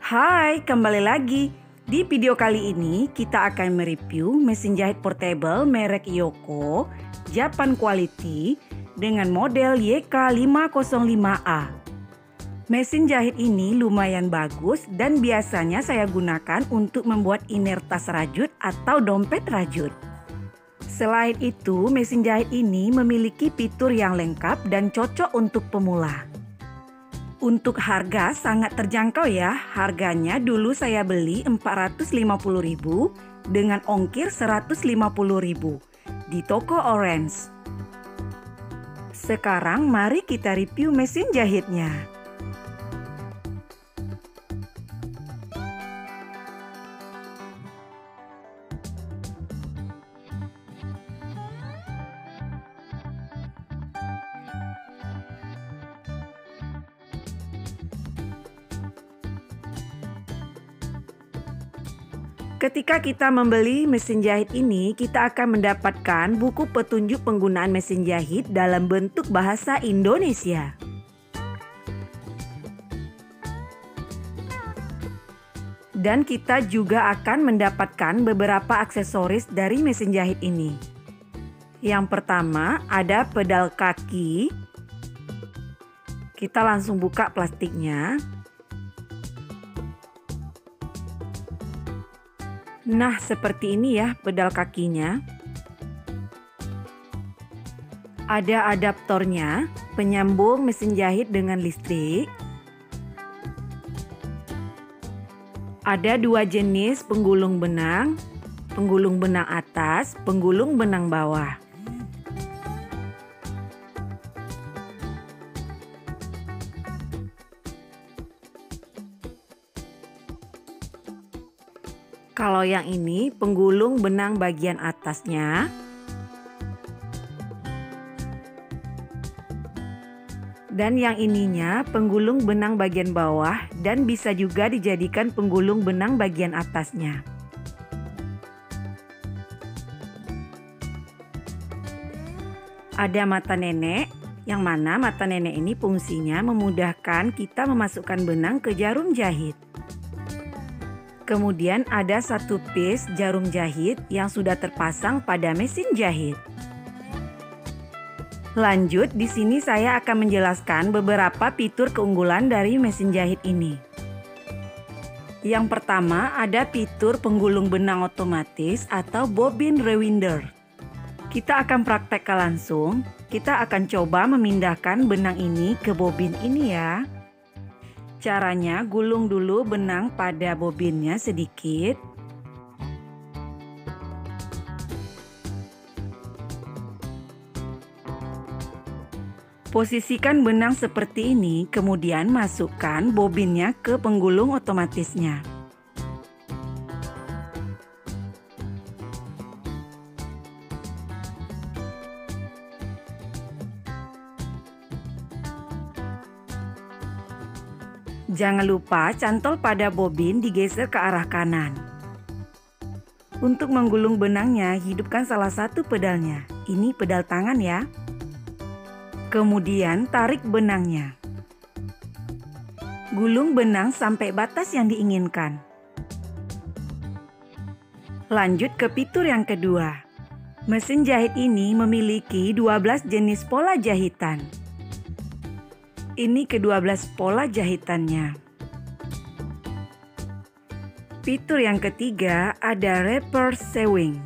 Hai, kembali lagi. Di video kali ini kita akan mereview mesin jahit portable merek Yoko Japan Quality dengan model YK505A. Mesin jahit ini lumayan bagus dan biasanya saya gunakan untuk membuat inner tas rajut atau dompet rajut. Selain itu, mesin jahit ini memiliki fitur yang lengkap dan cocok untuk pemula. Untuk harga sangat terjangkau ya. Harganya dulu saya beli 450.000 dengan ongkir 150.000 di toko Orange. Sekarang mari kita review mesin jahitnya. Ketika kita membeli mesin jahit ini, kita akan mendapatkan buku petunjuk penggunaan mesin jahit dalam bentuk bahasa Indonesia. Dan kita juga akan mendapatkan beberapa aksesoris dari mesin jahit ini. Yang pertama ada pedal kaki. Kita langsung buka plastiknya. Nah, seperti ini ya pedal kakinya. Ada adaptornya, penyambung mesin jahit dengan listrik. Ada dua jenis penggulung benang atas, penggulung benang bawah. Kalau yang ini penggulung benang bagian atasnya. Dan yang ininya penggulung benang bagian bawah dan bisa juga dijadikan penggulung benang bagian atasnya. Ada mata nenek, yang mana mata nenek ini fungsinya memudahkan kita memasukkan benang ke jarum jahit. Kemudian ada satu piece jarum jahit yang sudah terpasang pada mesin jahit. Lanjut, di sini saya akan menjelaskan beberapa fitur keunggulan dari mesin jahit ini. Yang pertama ada fitur penggulung benang otomatis atau bobbin rewinder. Kita akan praktekkan langsung. Kita akan coba memindahkan benang ini ke bobbin ini ya. Caranya, gulung dulu benang pada bobinnya sedikit. Posisikan benang seperti ini, kemudian masukkan bobinnya ke penggulung otomatisnya. Jangan lupa cantol pada bobin digeser ke arah kanan. Untuk menggulung benangnya, hidupkan salah satu pedalnya. Ini pedal tangan ya. Kemudian tarik benangnya. Gulung benang sampai batas yang diinginkan. Lanjut ke fitur yang kedua. Mesin jahit ini memiliki 12 jenis pola jahitan. Ini ke-12 pola jahitannya. Fitur yang ketiga ada reverse sewing,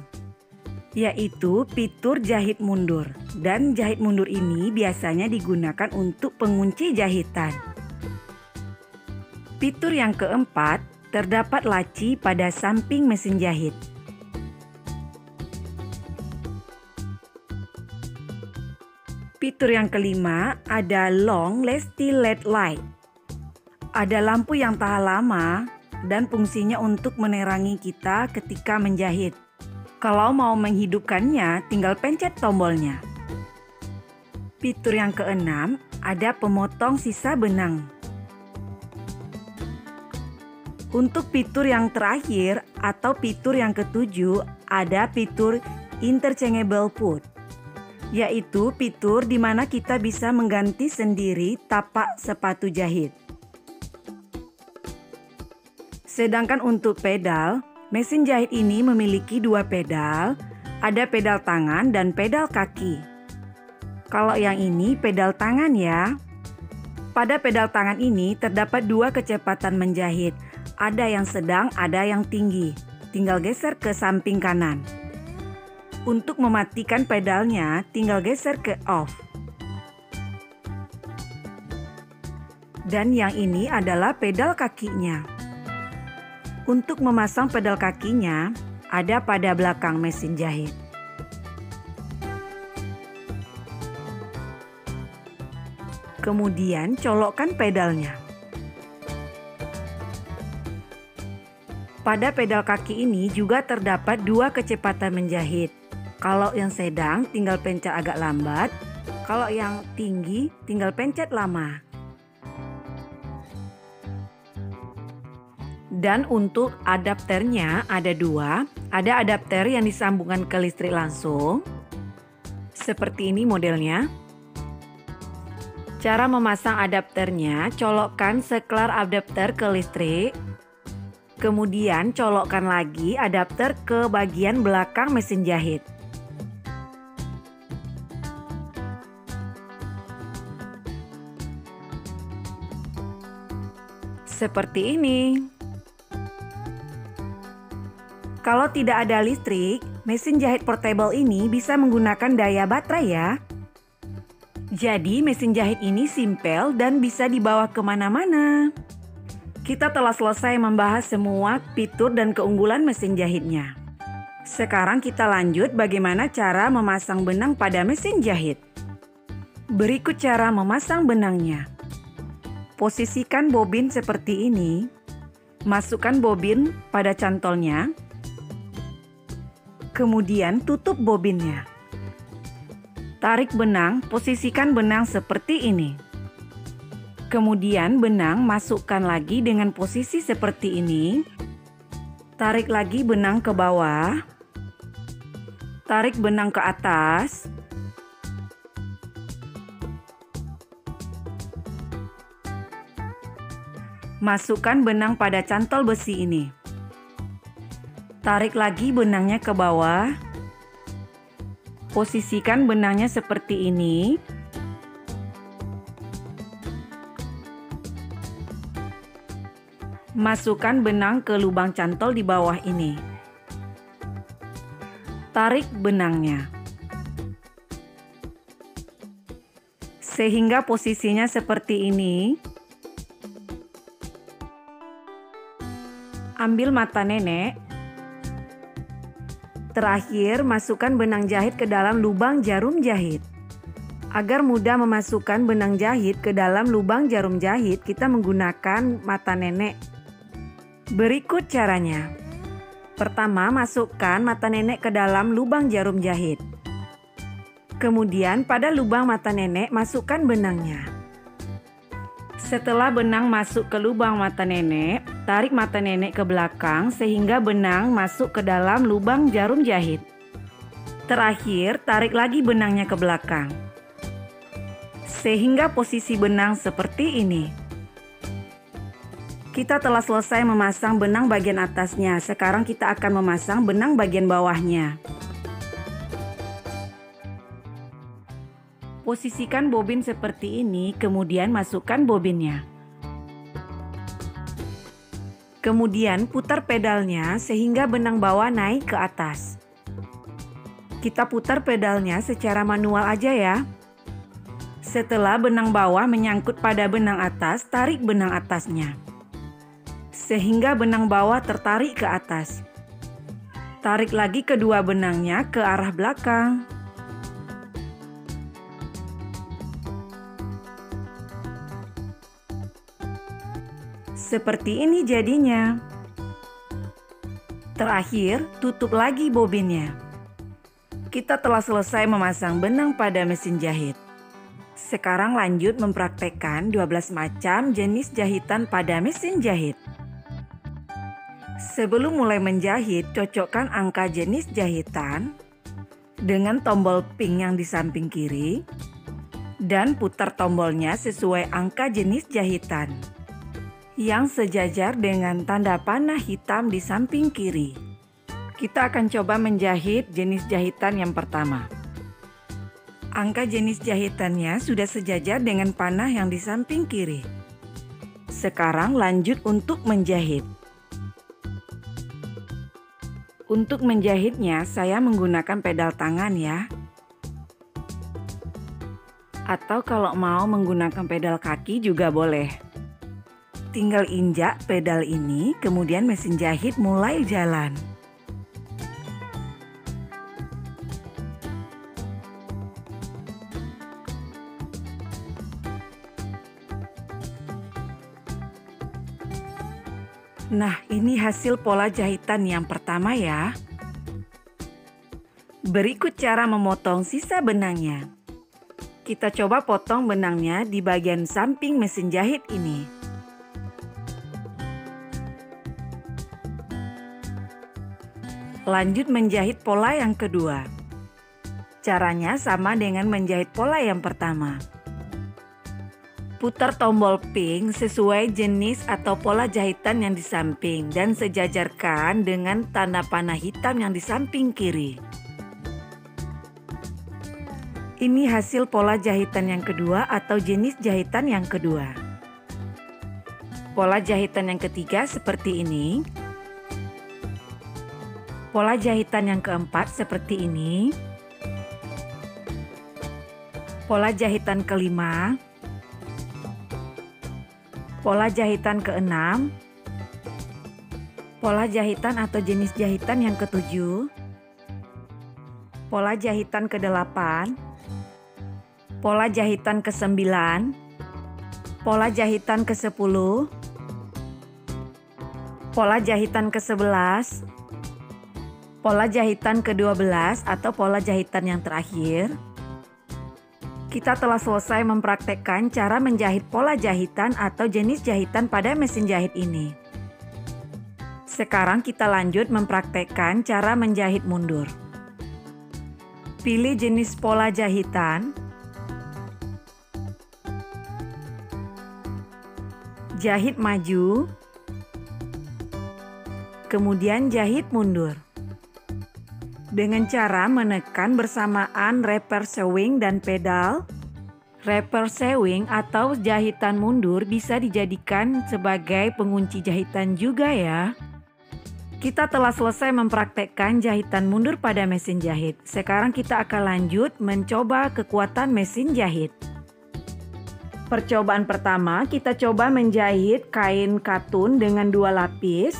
yaitu fitur jahit mundur. Dan jahit mundur ini biasanya digunakan untuk pengunci jahitan. Fitur yang keempat, terdapat laci pada samping mesin jahit. Fitur yang kelima ada long lasting LED light. Ada lampu yang tahan lama dan fungsinya untuk menerangi kita ketika menjahit. Kalau mau menghidupkannya, tinggal pencet tombolnya. Fitur yang keenam ada pemotong sisa benang. Untuk fitur yang terakhir atau fitur yang ketujuh ada fitur interchangeable foot. Yaitu fitur di mana kita bisa mengganti sendiri tapak sepatu jahit. Sedangkan untuk pedal, mesin jahit ini memiliki dua pedal, ada pedal tangan dan pedal kaki. Kalau yang ini pedal tangan ya. Pada pedal tangan ini terdapat dua kecepatan menjahit, ada yang sedang, ada yang tinggi. Tinggal geser ke samping kanan. Untuk mematikan pedalnya, tinggal geser ke off. Dan yang ini adalah pedal kakinya. Untuk memasang pedal kakinya, ada pada belakang mesin jahit. Kemudian colokkan pedalnya. Pada pedal kaki ini juga terdapat dua kecepatan menjahit. Kalau yang sedang tinggal pencet agak lambat, kalau yang tinggi tinggal pencet lama. Dan untuk adapternya ada dua, ada adapter yang disambungkan ke listrik langsung. Seperti ini modelnya. Cara memasang adapternya, colokkan seklar adapter ke listrik. Kemudian colokkan lagi adapter ke bagian belakang mesin jahit. Seperti ini. Kalau tidak ada listrik, mesin jahit portable ini bisa menggunakan daya baterai ya. Jadi mesin jahit ini simpel dan bisa dibawa kemana-mana. Kita telah selesai membahas semua fitur dan keunggulan mesin jahitnya. Sekarang kita lanjut bagaimana cara memasang benang pada mesin jahit. Berikut cara memasang benangnya. Posisikan bobin seperti ini. Masukkan bobin pada cantolnya. Kemudian tutup bobinnya. Tarik benang, posisikan benang seperti ini. Kemudian benang masukkan lagi dengan posisi seperti ini. Tarik lagi benang ke bawah. Tarik benang ke atas. Masukkan benang pada cantol besi ini. Tarik lagi benangnya ke bawah. Posisikan benangnya seperti ini. Masukkan benang ke lubang cantol di bawah ini. Tarik benangnya. Sehingga posisinya seperti ini. Ambil mata nenek. Terakhir, masukkan benang jahit ke dalam lubang jarum jahit. Agar mudah memasukkan benang jahit ke dalam lubang jarum jahit, kita menggunakan mata nenek. Berikut caranya. Pertama, masukkan mata nenek ke dalam lubang jarum jahit. Kemudian pada lubang mata nenek, masukkan benangnya. Setelah benang masuk ke lubang mata nenek, tarik mata nenek ke belakang sehingga benang masuk ke dalam lubang jarum jahit. Terakhir, tarik lagi benangnya ke belakang. Sehingga posisi benang seperti ini. Kita telah selesai memasang benang bagian atasnya. Sekarang kita akan memasang benang bagian bawahnya. Posisikan bobin seperti ini, kemudian masukkan bobinnya. Kemudian putar pedalnya sehingga benang bawah naik ke atas. Kita putar pedalnya secara manual aja ya. Setelah benang bawah menyangkut pada benang atas, tarik benang atasnya. Sehingga benang bawah tertarik ke atas. Tarik lagi kedua benangnya ke arah belakang. Seperti ini jadinya. Terakhir, tutup lagi bobinnya. Kita telah selesai memasang benang pada mesin jahit. Sekarang lanjut mempraktekkan 12 macam jenis jahitan pada mesin jahit. Sebelum mulai menjahit, cocokkan angka jenis jahitan dengan tombol pink yang di samping kiri dan putar tombolnya sesuai angka jenis jahitan. yang sejajar dengan tanda panah hitam di samping kiri. Kita akan coba menjahit jenis jahitan yang pertama. Angka jenis jahitannya sudah sejajar dengan panah yang di samping kiri. Sekarang lanjut untuk menjahit. Untuk menjahitnya saya menggunakan pedal tangan ya. Atau kalau mau menggunakan pedal kaki juga boleh. Tinggal injak pedal ini, kemudian mesin jahit mulai jalan. Nah, ini hasil pola jahitan yang pertama ya. Berikut cara memotong sisa benangnya. Kita coba potong benangnya di bagian samping mesin jahit ini. Lanjut menjahit pola yang kedua. Caranya sama dengan menjahit pola yang pertama. Putar tombol pink sesuai jenis atau pola jahitan yang di samping dan sejajarkan dengan tanda panah hitam yang di samping kiri. Ini hasil pola jahitan yang kedua atau jenis jahitan yang kedua. Pola jahitan yang ketiga seperti ini. Pola jahitan yang keempat seperti ini. Pola jahitan kelima. Pola jahitan keenam, pola jahitan atau jenis jahitan yang ketujuh, pola jahitan kedelapan, pola jahitan kesembilan, pola jahitan kesepuluh, pola jahitan kesebelas, pola jahitan ke-12 atau pola jahitan yang terakhir. Kita telah selesai mempraktekkan cara menjahit pola jahitan atau jenis jahitan pada mesin jahit ini. Sekarang kita lanjut mempraktekkan cara menjahit mundur. Pilih jenis pola jahitan. Jahit maju. Kemudian jahit mundur. Dengan cara menekan bersamaan reverse sewing dan pedal. Reverse sewing atau jahitan mundur bisa dijadikan sebagai pengunci jahitan juga ya. Kita telah selesai mempraktekkan jahitan mundur pada mesin jahit. Sekarang kita akan lanjut mencoba kekuatan mesin jahit. Percobaan pertama, kita coba menjahit kain katun dengan 2 lapis.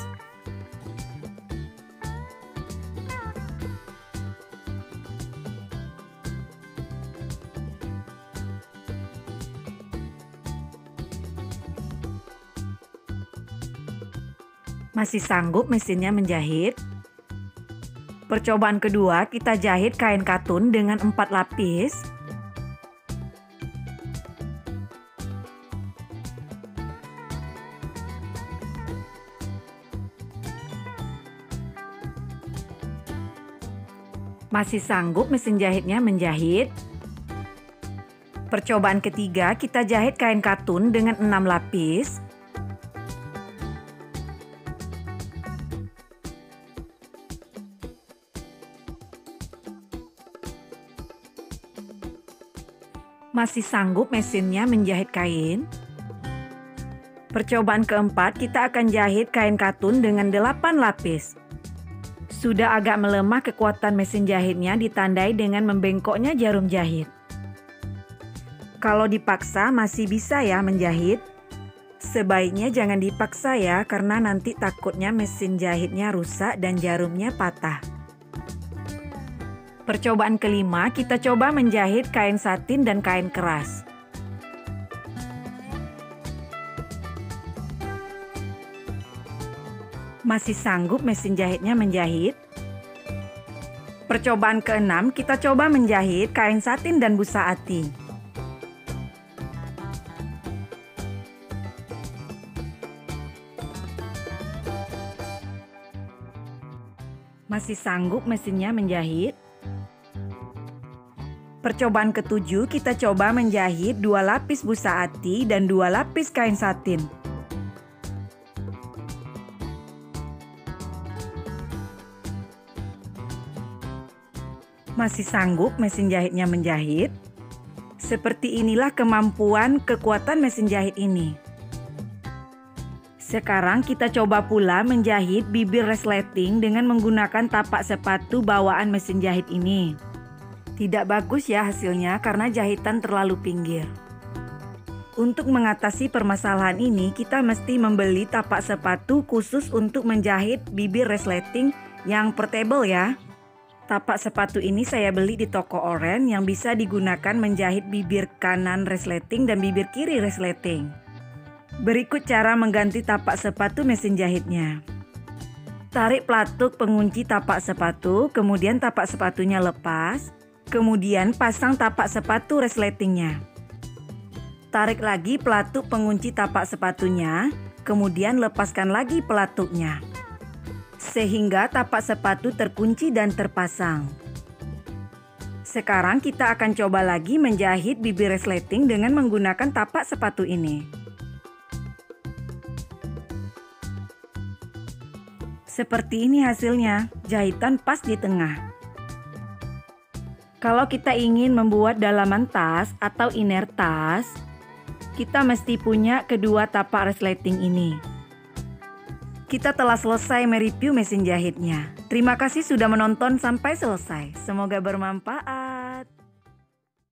Masih sanggup mesinnya menjahit? Percobaan kedua, kita jahit kain katun dengan 4 lapis. Masih sanggup mesin jahitnya menjahit? Percobaan ketiga, kita jahit kain katun dengan 6 lapis. Masih sanggup mesinnya menjahit kain? Percobaan keempat, kita akan jahit kain katun dengan 8 lapis. Sudah agak melemah kekuatan mesin jahitnya ditandai dengan membengkoknya jarum jahit. Kalau dipaksa masih bisa ya menjahit. Sebaiknya jangan dipaksa ya, karena nanti takutnya mesin jahitnya rusak dan jarumnya patah. Percobaan kelima, kita coba menjahit kain satin dan kain keras. Masih sanggup mesin jahitnya menjahit? Percobaan keenam, kita coba menjahit kain satin dan busa ati. Masih sanggup mesinnya menjahit? Percobaan ketujuh, kita coba menjahit 2 lapis busa ati dan 2 lapis kain satin. Masih sanggup mesin jahitnya menjahit? Seperti inilah kemampuan kekuatan mesin jahit ini. Sekarang kita coba pula menjahit bibir resleting dengan menggunakan tapak sepatu bawaan mesin jahit ini. Tidak bagus ya hasilnya karena jahitan terlalu pinggir. Untuk mengatasi permasalahan ini, kita mesti membeli tapak sepatu khusus untuk menjahit bibir resleting yang portable ya. Tapak sepatu ini saya beli di toko oren yang bisa digunakan menjahit bibir kanan resleting dan bibir kiri resleting. Berikut cara mengganti tapak sepatu mesin jahitnya. Tarik pelatuk pengunci tapak sepatu, kemudian tapak sepatunya lepas, kemudian pasang tapak sepatu resletingnya. Tarik lagi pelatuk pengunci tapak sepatunya, kemudian lepaskan lagi pelatuknya. Sehingga tapak sepatu terkunci dan terpasang. Sekarang kita akan coba lagi menjahit bibir resleting dengan menggunakan tapak sepatu ini. Seperti ini hasilnya, jahitan pas di tengah. Kalau kita ingin membuat dalaman tas atau inner tas, kita mesti punya kedua tapak resleting ini. Kita telah selesai mereview mesin jahitnya. Terima kasih sudah menonton sampai selesai. Semoga bermanfaat.